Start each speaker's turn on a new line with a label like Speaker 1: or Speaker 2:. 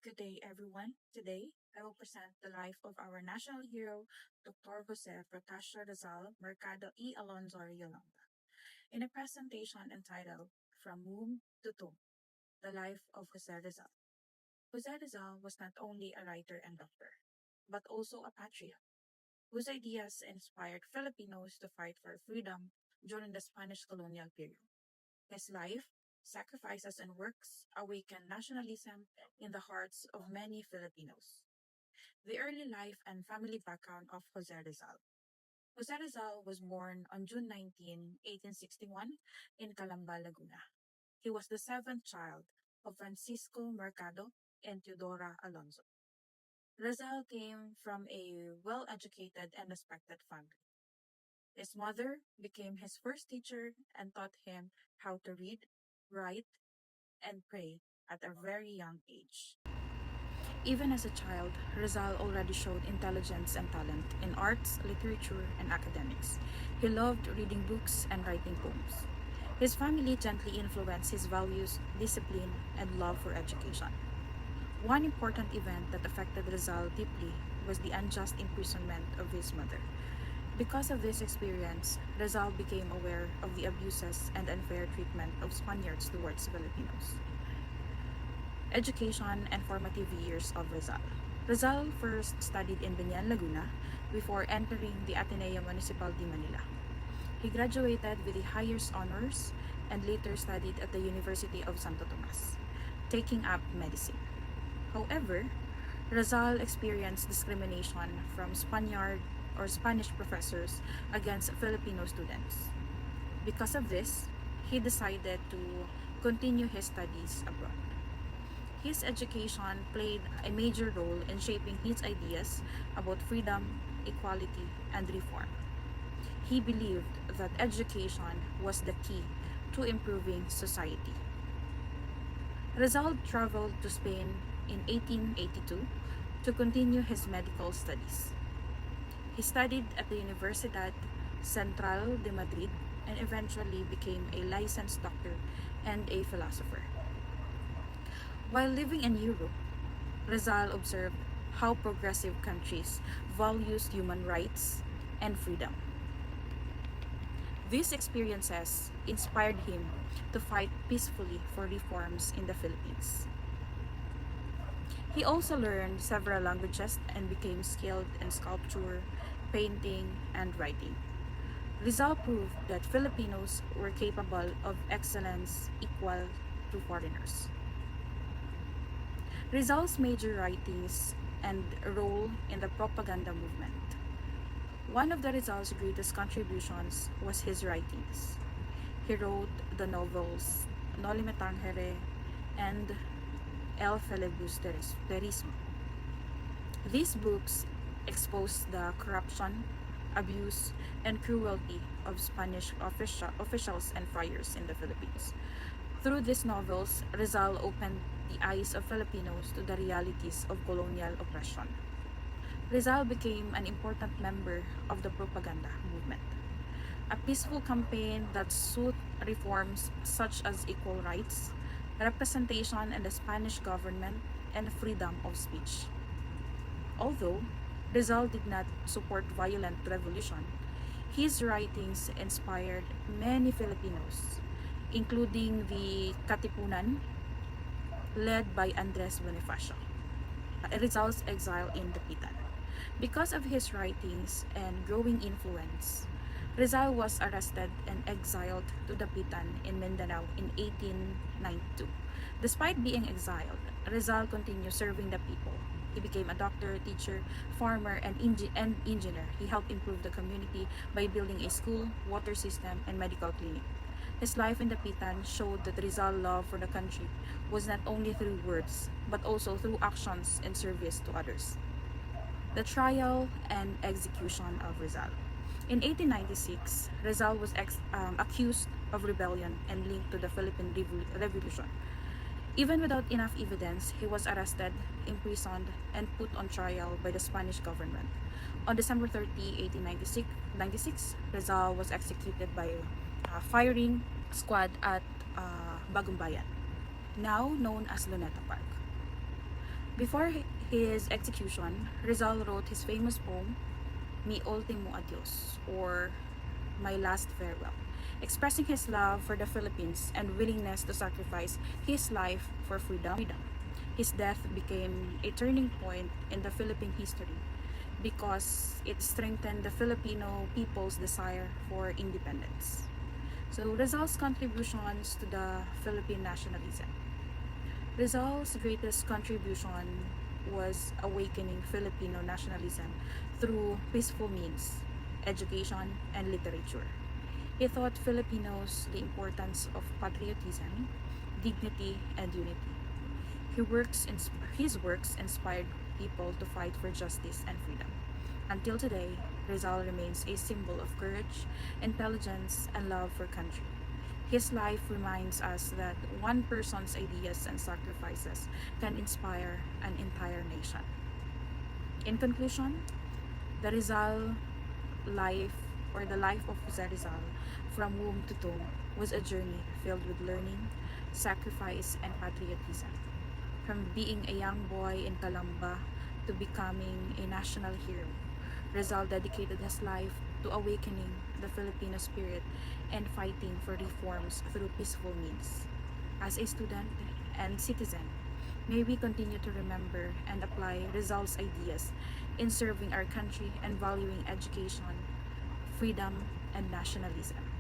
Speaker 1: Good day, everyone. Today, I will present the life of our national hero, Dr. Jose Protasio Rizal Mercado y Alonso Yolanda, in a presentation entitled From Womb to Tomb, The Life of Jose Rizal. Jose Rizal was not only a writer and doctor, but also a patriot, whose ideas inspired Filipinos to fight for freedom during the Spanish colonial period. His life, sacrifices, and works awakened nationalism in the hearts of many Filipinos. The early life and family background of Jose Rizal. Jose Rizal was born on June 19, 1861, in Calamba, Laguna. He was the seventh child of Francisco Mercado and Teodora Alonso. Rizal came from a well educated and respected family. His mother became his first teacher and taught him how to read, write, and pray at a very young age. Even as a child, Rizal already showed intelligence and talent in arts, literature, and academics. He loved reading books and writing poems. His family gently influenced his values, discipline, and love for education. One important event that affected Rizal deeply was the unjust imprisonment of his mother. Because of this experience, Rizal became aware of the abuses and unfair treatment of Spaniards towards Filipinos. Education and formative years of Rizal. Rizal first studied in Binian, Laguna before entering the Ateneo Municipal de Manila. He graduated with the highest honors and later studied at the University of Santo Tomas, taking up medicine. However, Rizal experienced discrimination from Spaniard or Spanish professors against Filipino students. Because of this, he decided to continue his studies abroad. His education played a major role in shaping his ideas about freedom, equality, and reform. He believed that education was the key to improving society. Rizal traveled to Spain in 1882 to continue his medical studies. He studied at the Universidad Central de Madrid and eventually became a licensed doctor and a philosopher. While living in Europe, Rizal observed how progressive countries values human rights and freedom. These experiences inspired him to fight peacefully for reforms in the Philippines. He also learned several languages and became skilled in sculpture, painting, and writing. Rizal proved that Filipinos were capable of excellence equal to foreigners. Rizal's major writings and role in the propaganda movement. One of the Rizal's greatest contributions was his writings. He wrote the novels Noli Me Tangere and El Filibusterismo. These books exposed the corruption, abuse, and cruelty of Spanish officials and friars in the Philippines. Through these novels, Rizal opened the eyes of Filipinos to the realities of colonial oppression. Rizal became an important member of the propaganda movement, a peaceful campaign that sought reforms such as equal rights, representation in the Spanish government, and freedom of speech. Although Rizal did not support violent revolution, his writings inspired many Filipinos, including the Katipunan, led by Andres Bonifacio. Rizal's exile in Dapitan. Because of his writings and growing influence, Rizal was arrested and exiled to Dapitan in Mindanao in 1892. Despite being exiled, Rizal continued serving the people. He became a doctor, teacher, farmer, and engineer. He helped improve the community by building a school, water system, and medical clinic. His life in Dapitan showed that Rizal's love for the country was not only through words, but also through actions and service to others. The trial and execution of Rizal. In 1896, Rizal was accused of rebellion and linked to the Philippine Revolution. Even without enough evidence, he was arrested, imprisoned, and put on trial by the Spanish government. On December 30, 1896, Rizal was executed by a firing squad at Bagumbayan, now known as Luneta Park. Before his execution, Rizal wrote his famous poem, Mi Ultimo Adios, or My Last Farewell, expressing his love for the Philippines and willingness to sacrifice his life for freedom. His death became a turning point in the Philippine history because it strengthened the Filipino people's desire for independence. So Rizal's contributions to the Philippine nationalism. Rizal's greatest contribution was awakening Filipino nationalism through peaceful means, education, and literature. He taught Filipinos the importance of patriotism, dignity, and unity. His works inspired people to fight for justice and freedom. Until today, Rizal remains a symbol of courage, intelligence, and love for country. His life reminds us that one person's ideas and sacrifices can inspire an entire nation. In conclusion, the Rizal life the life of Jose Rizal from womb to tomb was a journey filled with learning, sacrifice, and patriotism. From being a young boy in Calamba to becoming a national hero, Rizal dedicated his life to awakening the Filipino spirit and fighting for reforms through peaceful means. As a student and citizen, may we continue to remember and apply Rizal's ideas in serving our country and valuing education, freedom, and nationalism.